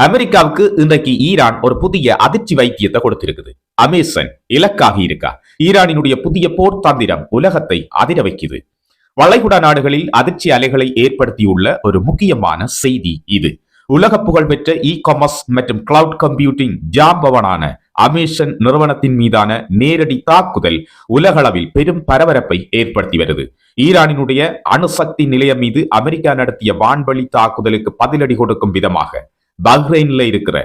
அமெரிக்காவுக்கு இன்றைக்கு ஈரான் ஒரு புதிய அதிர்ச்சி வைத்தியத்தை கொடுத்திருக்குது. அமேசன் இலக்காகி இருக்கா. ஈரானினுடைய புதிய போர் தந்திரம் உலகத்தை அதிர வைக்குது. வளைகுடா நாடுகளில் அதிர்ச்சி அலைகளை ஏற்படுத்தியுள்ள ஒரு முக்கியமான செய்தி இது. உலக புகழ்பெற்ற இ காமர்ஸ் மற்றும் கிளவுட் கம்ப்யூட்டிங் ஜாம்பவனான அமேசன் நிறுவனத்தின் மீதான நேரடி தாக்குதல் உலகளவில் பெரும் பரபரப்பை ஏற்படுத்தி வருது. ஈரானினுடைய அணுசக்தி நிலையம் மீது அமெரிக்கா நடத்திய வான்வழி தாக்குதலுக்கு பதிலடி கொடுக்கும் விதமாக பஹ்ரைன்ல இருக்கிற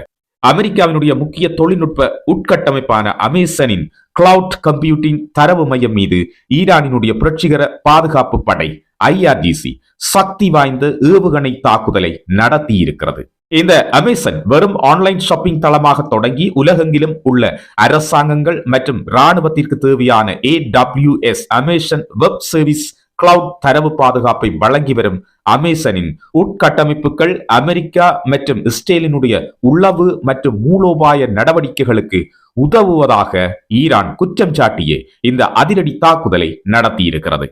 அமெரிக்காவினுடைய முக்கிய தொழில்நுட்ப உட்கட்டமைப்பான அமேசனின் கிளவுட் கம்ப்யூட்டிங் தரவு மையம் மீது ஈரானினுடைய புரட்சிகர பாதுகாப்பு படை IRGC சக்தி வாய்ந்த ஏவுகணை தாக்குதலை நடத்தி இருக்கிறது. இந்த அமேசன் வெறும் ஆன்லைன் ஷாப்பிங் தளமாக தொடங்கி உலகெங்கிலும் உள்ள அரசாங்கங்கள் மற்றும் இராணுவத்திற்கு தேவையான AWS Amazon web service cloud தரவு பாதுகாப்பை வழங்கி வரும் அமேசனின் உட்கட்டமைப்புகள் அமெரிக்கா மற்றும் இஸ்ரேலினுடைய உளவு மற்றும் மூலோபாய நடவடிக்கைகளுக்கு உதவுவதாக ஈரான் குற்றம் சாட்டிய இந்த அதிரடி தாக்குதலை நடத்தியிருக்கிறது.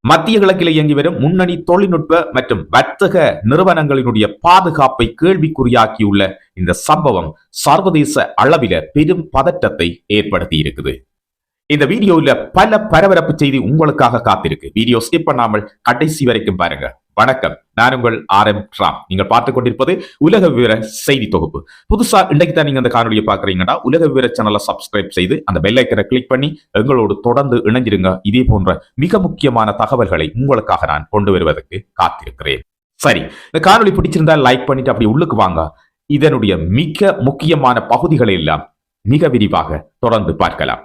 மத்திய கிழக்கில் இயங்கி வரும் முன்னணி தொழில்நுட்ப மற்றும் வர்த்தக நிறுவனங்களினுடைய பாதுகாப்பை கேள்விக்குறியாக்கியுள்ள இந்த சம்பவம் சர்வதேச அளவில பெரும் பதற்றத்தை ஏற்படுத்தி இருக்குது. இந்த வீடியோல பல பரபரப்பு செய்தி உங்களுக்காக காத்திருக்கு. வீடியோ ஸ்கிப் பண்ணாமல் கடைசி வரைக்கும் பாருங்க. வணக்கம், நான் உங்கள் RM ராம். நீங்கள் பார்த்துக் கொண்டிருப்பது உலக விவர செய்தி தொகுப்பு. புதுசா இன்றைக்கு தான் நீங்க அந்த காணொலியை பாக்குறீங்கன்னா உலக விவர சேனலை சப்ஸ்கிரைப் செய்து அந்த பெல் ஐக்கனை கிளிக் பண்ணி எங்களோடு தொடர்ந்து இணைஞ்சிருங்க. இதே போன்ற மிக முக்கியமான தகவல்களை உங்களுக்காக நான் கொண்டு வருவதற்கு காத்திருக்கிறேன். சரி, இந்த காணொலி பிடிச்சிருந்தா லைக் பண்ணிட்டு அப்படி உள்ளுக்கு வாங்க. இதனுடைய மிக முக்கியமான பகுதிகளை எல்லாம் மிக விரிவாக தொடர்ந்து பார்க்கலாம்.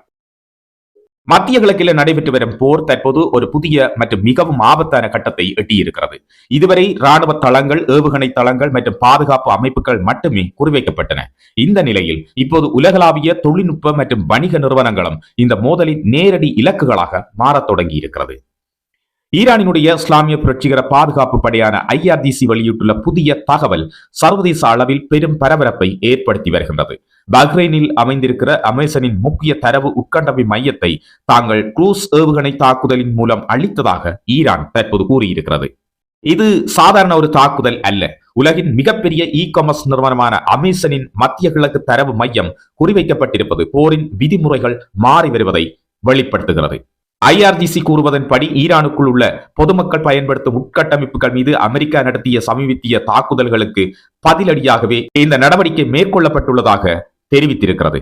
மத்திய கிழக்கில் நடைபெற்று வரும் போர் தற்போது ஒரு புதிய மற்றும் மிகவும் ஆபத்தான கட்டத்தை எட்டியிருக்கிறது. இதுவரை ராணுவ தளங்கள், ஏவுகணை தளங்கள் மற்றும் பாதுகாப்பு அமைப்புகள் மட்டுமே குறிவைக்கப்பட்டன. இந்த நிலையில் இப்போது உலகளாவிய தொழில்நுட்ப மற்றும் வணிக நிறுவனங்களும் இந்த மோதலின் நேரடி இலக்குகளாக மாறத் தொடங்கி இருக்கிறது. ஈரானினுடைய இஸ்லாமிய புரட்சிகர பாதுகாப்பு படையான IRGC வெளியிட்டுள்ள புதிய தகவல் சர்வதேச அளவில் பெரும் பரபரப்பை ஏற்படுத்தி வருகின்றது. பஹ்ரைனில் அமைந்திருக்கிற அமேசனின் முக்கிய தரவு உட்கட்டமை மையத்தை தாங்கள் குரூஸ் ஏவுகணை தாக்குதலின் மூலம் அழித்ததாக ஈரான் தற்போது கூறியிருக்கிறது. இது சாதாரண ஒரு தாக்குதல் அல்ல. உலகின் மிகப்பெரிய இ காமர்ஸ் நிறுவனமான அமேசனின் மத்திய கிழக்கு தரவு மையம் குறிவைக்கப்பட்டிருப்பது போரின் விதிமுறைகள் மாறி வருவதை வெளிப்படுத்துகிறது. IRGC கூறுவதன்படி ஈரானுக்குள் உள்ள பொதுமக்கள் பயன்படுத்தும் உட்கட்டமைப்புகள் மீது அமெரிக்கா நடத்திய சமீபத்திய தாக்குதல்களுக்கு பதிலடியாகவே இந்த நடவடிக்கை மேற்கொள்ளப்பட்டுள்ளதாக தெரிவித்திருக்கிறது.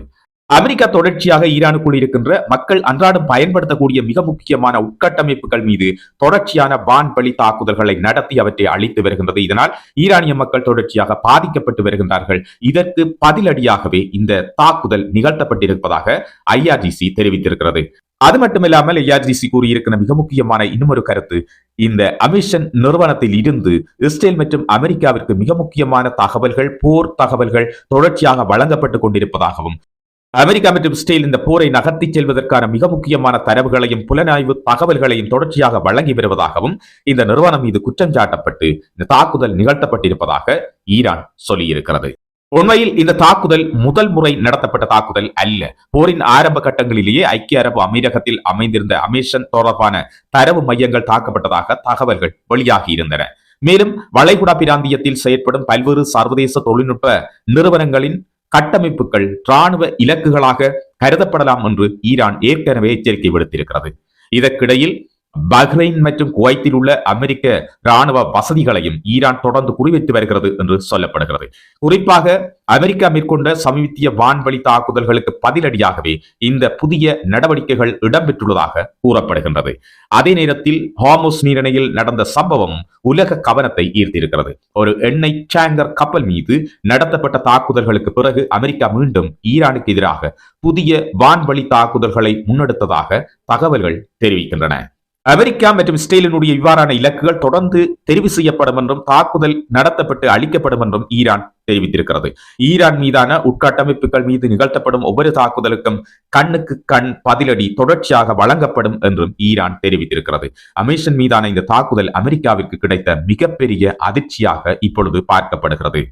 அமெரிக்கா தொடர்ச்சியாக ஈரானுக்குள் இருக்கின்ற மக்கள் அன்றாடம் பயன்படுத்தக்கூடிய மிக முக்கியமான உட்கட்டமைப்புகள் மீது தொடர்ச்சியான வான்வழி தாக்குதல்களை நடத்தி அவற்றை அழித்து வருகின்றது. இதனால் ஈரானிய மக்கள் தொடர்ச்சியாக பாதிக்கப்பட்டு வருகின்றார்கள். இதற்கு பதிலடியாகவே இந்த தாக்குதல் நிகழ்த்தப்பட்டிருப்பதாக IRGC தெரிவித்திருக்கிறது. அது மட்டுமில்லாமல் IRGC கூறியிருக்கிற மிக முக்கியமான இன்னொரு கருத்து, இந்த அமேசன் நிறுவனத்தில் இருந்து இஸ்ரேல் மற்றும் அமெரிக்காவிற்கு மிக முக்கியமான தகவல்கள், போர் தகவல்கள் தொடர்ச்சியாக வழங்கப்பட்டுக் கொண்டிருப்பதாகவும், அமெரிக்கா மற்றும் இஸ்ரேல் இந்த போரை நகர்த்தி செல்வதற்கான மிக முக்கியமான தரவுகளையும் புலனாய்வு தகவல்களையும் தொடர்ச்சியாக வழங்கி வருவதாகவும் இந்த நிறுவனம் மீது குற்றம் சாட்டப்பட்டு இந்த தாக்குதல் நிகழ்த்தப்பட்டிருப்பதாக ஈரான் சொல்லியிருக்கிறது. உண்மையில் இந்த தாக்குதல் முதல் முறை நடத்தப்பட்ட தாக்குதல் அல்ல. போரின் ஆரம்ப கட்டங்களிலேயே ஐக்கிய அரபு அமீரகத்தில் அமைந்திருந்த அமேசன் தொடர்பான தரவு மையங்கள் தாக்கப்பட்டதாக தகவல்கள் வெளியாகி இருந்தன. மேலும் வளைகுடா பிராந்தியத்தில் செயற்படும் பல்வேறு சர்வதேச தொழில்நுட்ப நிறுவனங்களின் கட்டமைப்புகள் ராணுவ இலக்குகளாக கருதப்படலாம் என்று ஈரான் ஏற்கனவே எச்சரிக்கை விடுத்திருக்கிறது. இதற்கிடையில் பஹ்ரைன் மற்றும் குவைத்தில் உள்ள அமெரிக்க ராணுவ வசதிகளையும் ஈரான் தொடர்ந்து குறிவைத்து வருகிறது என்று சொல்லப்படுகிறது. குறிப்பாக அமெரிக்கா மேற்கொண்ட சமீபத்திய வான்வழி தாக்குதல்களுக்கு பதிலடியாகவே இந்த புதிய நடவடிக்கைகள் இடம்பெற்றுள்ளதாக கூறப்படுகின்றது. அதே நேரத்தில் ஹார்முஸ் நீரிணையில் நடந்த சம்பவம் உலக கவனத்தை ஈர்த்திருக்கிறது. ஒரு எண்ணெய் டேங்கர் கப்பல் மீது நடத்தப்பட்ட தாக்குதல்களுக்கு பிறகு அமெரிக்கா மீண்டும் ஈரானுக்கு எதிராக புதிய வான்வழி தாக்குதல்களை முன்னெடுத்ததாக தகவல்கள் தெரிவிக்கின்றன. அமெரிக்கா மற்றும் இஸ்ரேலினுடைய இவ்வாறான இலக்குகள் தொடர்ந்து தெரிவு செய்யப்படும் என்றும் தாக்குதல் நடத்தப்பட்டு அளிக்கப்படும் என்றும் ஈரான் தெரிவித்திருக்கிறது. ஈரான் மீதான உட்கட்டமைப்புகள் மீது நிகழ்த்தப்படும் ஒவ்வொரு தாக்குதலுக்கும் கண்ணுக்கு கண் பதிலடி தொடர்ச்சியாக வழங்கப்படும் என்றும் ஈரான் தெரிவித்திருக்கிறது. அமேசன் மீதான இந்த தாக்குதல் அமெரிக்காவிற்கு கிடைத்த மிகப்பெரிய அதிர்ச்சியாக இப்பொழுது பார்க்கப்படுகிறது.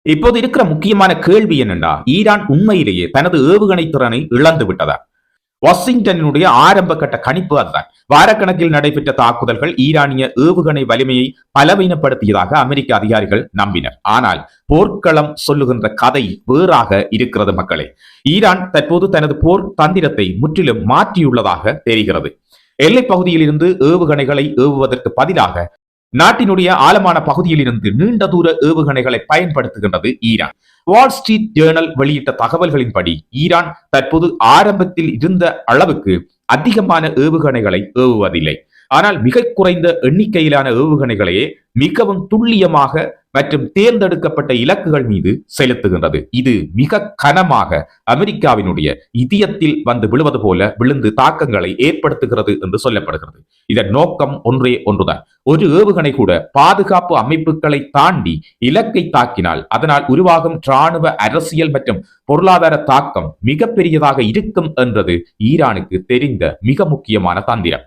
இப்போது இருக்கிற முக்கியமான கேள்வி என்னென்றா, ஈரான் உண்மையிலேயே தனது ஏவுகணை திறனை இழந்து விட்டதா? வாஷிங்டனுடைய ஆரம்ப கட்ட கணிப்பு அதுதான். வாரக்கணக்கில் நடைபெற்ற தாக்குதல்கள் ஈரானிய ஏவுகணை வலிமையை பலவீனப்படுத்தியதாக அமெரிக்க அதிகாரிகள் நம்பினர். ஆனால் போர்க்களம் சொல்லுகின்ற கதை வேறாக இருக்கிறது மக்களே. ஈரான் தற்போது தனது போர் தந்திரத்தை முற்றிலும் மாற்றியுள்ளதாக தெரிகிறது. எல்லை பகுதியில் இருந்து ஏவுகணைகளை ஏவுவதற்கு பதிலாக நாட்டினுடைய ஆழமான பகுதியில் இருந்து நீண்ட தூர ஏவுகணைகளை பயன்படுத்துகின்றது ஈரான். வால் ஸ்ட்ரீட் ஜேர்னல் வெளியிட்ட தகவல்களின்படி ஈரான் தற்போது ஆரம்பத்தில் இருந்த அளவுக்கு அதிகமான ஏவுகணைகளை ஏவுவதில்லை. ஆனால் மிக குறைந்த எண்ணிக்கையிலான ஏவுகணைகளையே மிகவும் துல்லியமாக மற்றும் தேர்ந்தெடுக்கப்பட்ட இலக்குகள் மீது செலுத்துகின்றது. இது மிக கனமாக அமெரிக்காவினுடைய இதயத்தில் வந்து விழுவது போல விழுந்து தாக்கங்களை ஏற்படுத்துகிறது என்று சொல்லப்படுகிறது. இதன் நோக்கம் ஒன்றே ஒன்றுதான். ஒரு ஏவுகணை கூட பாதுகாப்பு அமைப்புகளை தாண்டி இலக்கை தாக்கினால் அதனால் உருவாகும் இராணுவ, அரசியல் மற்றும் பொருளாதார தாக்கம் மிகப்பெரியதாக இருக்கும் என்றது ஈரானுக்கு தெரிந்த மிக முக்கியமான தந்திரம்.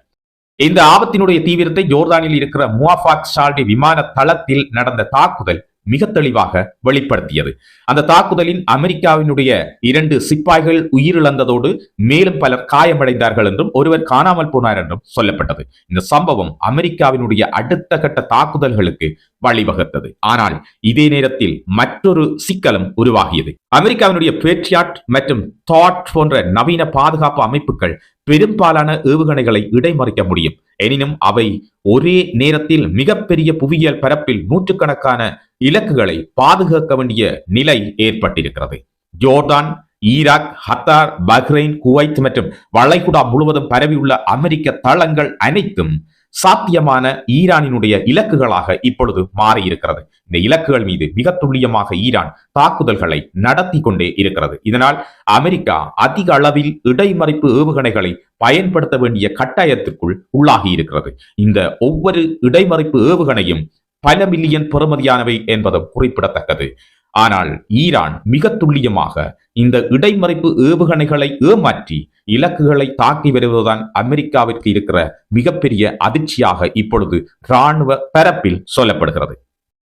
இந்த ஆபத்தினுடைய தீவிரத்தை ஜோர்தானில் இருக்கிற முவாஃபாக் ஷால்டி விமான தளத்தில் நடந்த தாக்குதல் மிக தெளிவாக வெளிப்படுத்தியது. அந்த தாக்குதலின் அமெரிக்காவினுடைய 2 சிப்பாய்கள் உயிரிழந்ததோடு மேலும் பலர் காயமடைந்தார்கள் என்றும் ஒருவர் காணாமல் போனார் என்றும் சொல்லப்பட்டது. இந்த சம்பவம் அமெரிக்காவினுடைய அடுத்த கட்ட தாக்குதல்களுக்கு வழிவகுத்தது. ஆனால் இதே நேரத்தில் மற்றொரு சிக்கலும் உருவாகியது. அமெரிக்காவினுடைய பேட்ரியாட் மற்றும் தாட் போன்ற நவீன பாதுகாப்பு அமைப்புகள் பெரும்பாலான ஏவுகணைகளை இடைமறிக்க முடியும். எனினும் அவை ஒரே நேரத்தில் மிகப்பெரிய புவியியல் பரப்பில் நூற்றுக்கணக்கான இலக்குகளை பாதுகாக்க வேண்டிய நிலை ஏற்பட்டிருக்கிறது. Jordan, Iraq, Qatar, Bahrain, Kuwait மற்றும் வளைகுடா முழுவதும் பரவியுள்ள அமெரிக்க தளங்கள் அனைத்தும் சாத்தியமான ஈரானினுடைய இலக்குகளாக இப்பொழுது மாறியிருக்கிறது. இந்த இலக்குகள் மீது மிக துல்லியமாக ஈரான் தாக்குதல்களை நடத்தி கொண்டே இருக்கிறது. இதனால் அமெரிக்கா அதிக அளவில் இடைமறிப்பு ஏவுகணைகளை பயன்படுத்த வேண்டிய கட்டாயத்திற்குள் உள்ளாகி இருக்கிறது. இந்த ஒவ்வொரு இடைமறிப்பு ஏவுகணையும் பல மில்லியன் பெறுமதியானவை என்பதும் குறிப்பிடத்தக்கது. ஆனால் ஈரான் மிக துல்லியமாக இந்த இடைமறிப்பு ஏவுகணைகளை ஏமாற்றி இலக்குகளை தாக்கி வருவதுதான் அமெரிக்காவிற்கு இருக்கிற மிகப்பெரிய அதிர்ச்சியாக இப்பொழுது இராணுவ பரப்பில் சொல்லப்படுகிறது.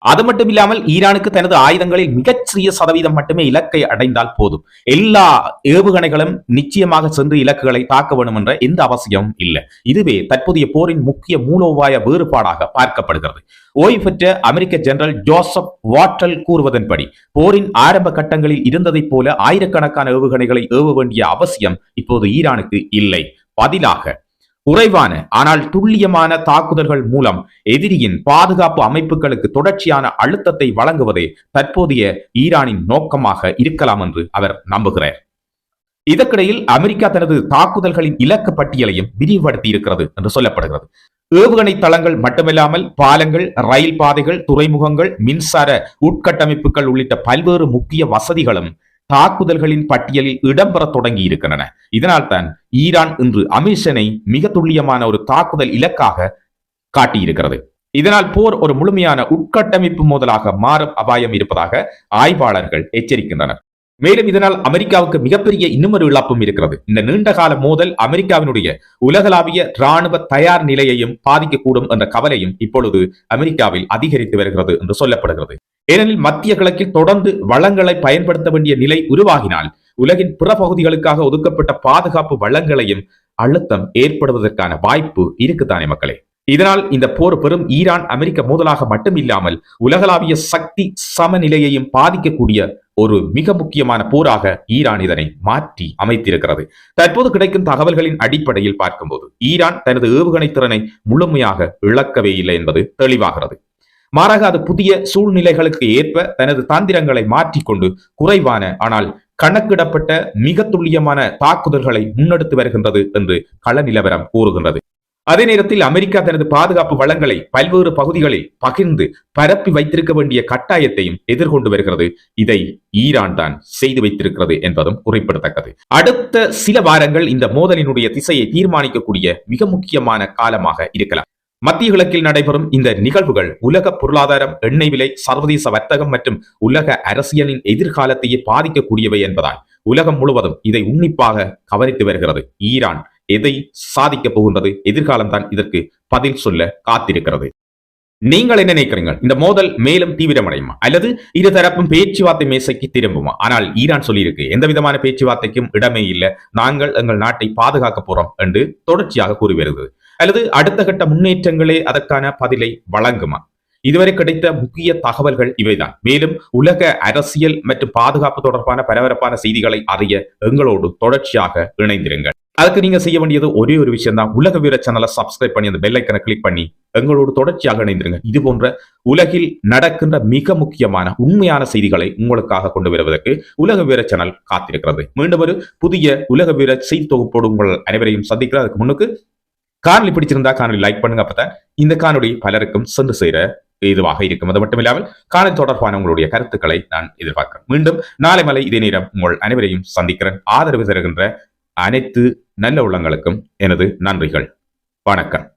அது மட்டும் இல்லாமல் ஈரானுக்கு தனது ஆயுதங்களில் மிகச்சிறிய சதவீதம் மட்டுமே இலக்கை அடைந்தால் போதும். எல்லா ஏவுகணைகளும் நிச்சயமாக சென்று இலக்குகளை தாக்க வேண்டும் என்ற எந்த அவசியமும் இல்லை. இதுவே தற்போதைய போரின் முக்கிய மூலோபாய வேறுபாடாக பார்க்கப்படுகிறது. ஓய்வு பெற்ற அமெரிக்க ஜெனரல் ஜோசப் வாட்டல் கூறுவதன்படி போரின் ஆரம்ப கட்டங்களில் இருந்ததைப் போல ஆயிரக்கணக்கான ஏவுகணைகளை ஏவ வேண்டிய அவசியம் இப்போது ஈரானுக்கு இல்லை. பதிலாக குறைவான ஆனால் துல்லியமான தாக்குதல்கள் மூலம் எதிரியின் பாதுகாப்பு அமைப்புகளுக்கு தொடர்ச்சியான அழுத்தத்தை வழங்குவதே தற்போதைய ஈரானின் நோக்கமாக இருக்கலாம் என்று அவர் நம்புகிறார். இதற்கிடையில் அமெரிக்கா தனது தாக்குதல்களின் இலக்கு பட்டியலையும் விரிவுபடுத்தி இருக்கிறது என்று சொல்லப்படுகிறது. ஏவுகணை தளங்கள் மட்டுமில்லாமல் பாலங்கள், ரயில் பாதைகள், துறைமுகங்கள், மின்சார உட்கட்டமைப்புகள் உள்ளிட்ட பல்வேறு முக்கிய வசதிகளும் தாக்குதல்களின் பட்டியலில் இடம்பெற தொடங்கி இருக்கின்றன. இதனால் தான் ஈரான் இன்று அமெரிக்கனை மிக துல்லியமான ஒரு தாக்குதல் இலக்காக காட்டியிருக்கிறது. இதனால் போர் ஒரு முழுமையான உட்கட்டமைப்பு மோதலாக மாறும் அபாயம் இருப்பதாக ஆய்வாளர்கள் எச்சரிக்கின்றனர். மேலும் இதனால் அமெரிக்காவுக்கு மிகப்பெரிய இன்னுமொரு இழப்பும் இருக்கிறது. இந்த நீண்டகால மோதல் அமெரிக்காவினுடைய உலகளாவிய இராணுவ தயார் நிலையையும் பாதிக்கக்கூடும் என்ற கவலையும் இப்பொழுது அமெரிக்காவில் அதிகரித்து வருகிறது என்று சொல்லப்படுகிறது. ஏனெனில் மத்திய கிழக்கில் தொடர்ந்து வளங்களை பயன்படுத்த வேண்டிய நிலை உருவாகினால் உலகின் பிற பகுதிகளுக்காக ஒதுக்கப்பட்ட பாதுகாப்பு வளங்களையும் அழுத்தம் ஏற்படுவதற்கான வாய்ப்பு இருக்குத்தானே மக்களே. இதனால் இந்த போர் பெரும் ஈரான் அமெரிக்க மோதலாக மட்டும் இல்லாமல் உலகளாவிய சக்தி சமநிலையையும் பாதிக்கக்கூடிய ஒரு மிக முக்கியமான போராக ஈரான் இதனை மாற்றி அமைத்திருக்கிறது. தற்போது கிடைக்கும் தகவல்களின் அடிப்படையில் பார்க்கும்போது ஈரான் தனது ஏவுகணை திறனை முழுமையாக இழக்கவே இல்லை என்பது தெளிவாகிறது. மாறாக அது புதிய சூழ்நிலைகளுக்கு ஏற்ப தனது தந்திரங்களை மாற்றிக்கொண்டு குறைவான ஆனால் கணக்கிடப்பட்ட மிக துல்லியமான தாக்குதல்களை முன்னெடுத்து வருகின்றது என்று கள நிலவரம் கூறுகின்றது. அதே நேரத்தில் அமெரிக்கா தனது பாதுகாப்பு வளங்களை பல்வேறு பகுதிகளில் பகிர்ந்து பரப்பி வைத்திருக்க வேண்டிய கட்டாயத்தையும் எதிர்கொண்டு வருகிறது. இதை ஈரான் தான் செய்து வைத்திருக்கிறது என்பதும் குறிப்பிடத்தக்கது. அடுத்த சில வாரங்கள் இந்த மோதலினுடைய திசையை தீர்மானிக்கக்கூடிய மிக முக்கியமான காலமாக இருக்கலாம். மத்திய கிழக்கில் நடைபெறும் இந்த நிகழ்வுகள் உலக பொருளாதாரம், எண்ணெய் விலை, சர்வதேச வர்த்தகம் மற்றும் உலக அரசியலின் எதிர்காலத்தையே பாதிக்கக்கூடியவை என்பதால் உலகம் முழுவதும் இதை உன்னிப்பாக கவனித்து வருகிறது. ஈரான் எதை சாதிக்கப் போகின்றது? எதிர்காலம் தான் இதற்கு பதில் சொல்ல காத்திருக்கிறது. நீங்கள் என்ன நினைக்கிறீங்க? இந்த மோதல் மேலும் தீவிரமடையுமா அல்லது இருதரப்பும் பேச்சுவார்த்தை மேசைக்கு திரும்புமா? ஆனால் ஈரான் சொல்லியிருக்கு எந்த விதமான பேச்சுவார்த்தைக்கும் இடமே இல்லை, நாங்கள் எங்கள் நாட்டை பாதுகாக்க போறோம் என்று தொடர்ச்சியாக கூறி வருகிறது. அல்லது அடுத்த கட்ட முன்னேற்றங்களே அதற்கான பதிலை வழங்குமா? இதுவரை கிடைத்த முக்கிய தகவல்கள் இவைதான். மேலும் உலக அரசியல் மற்றும் பாதுகாப்பு தொடர்பான பரபரப்பான செய்திகளை அறிய எங்களோடு தொடர்ச்சியாக இணைந்திருங்கள். அதுக்கு நீங்க செய்ய வேண்டியது ஒரே ஒரு விஷயம் தான். உலக வீர சேனலை சப்ஸ்கிரைப் பண்ணி அந்த பெல் ஐக்கனை கிளிக் பண்ணி எங்களோடு தொடர்ச்சியாக இணைந்திருங்க. இது போன்ற உலகில் நடக்கின்ற மிக முக்கியமான உண்மையான செய்திகளை உங்களுக்காக கொண்டு வருவதற்கு உலக வீர சேனல் காத்திருக்கிறது. மீண்டும் ஒரு புதிய உலக வீர செய்தி தொகுப்போடு உங்கள் அனைவரையும் சந்திக்கிறேன். அதுக்கு முன்னுக்கு காணொலி பிடிச்சிருந்தா காணொலி லைக் பண்ணுங்க. அப்பதான் இந்த காணொலி பலருக்கும் சென்று சேர இதுவாக இருக்கும். அது மட்டுமில்லாமல் காணொலி தொடர்பான உங்களுடைய கருத்துக்களை நான் எதிர்பார்க்கிறேன். மீண்டும் நாளை மாலை இதே நேரம் உங்கள் அனைவரையும் சந்திக்கிறேன். ஆதரவு தருகின்ற அனைத்து நல்ல உள்ளங்களுக்கும் எனது நன்றிகள். வணக்கம்.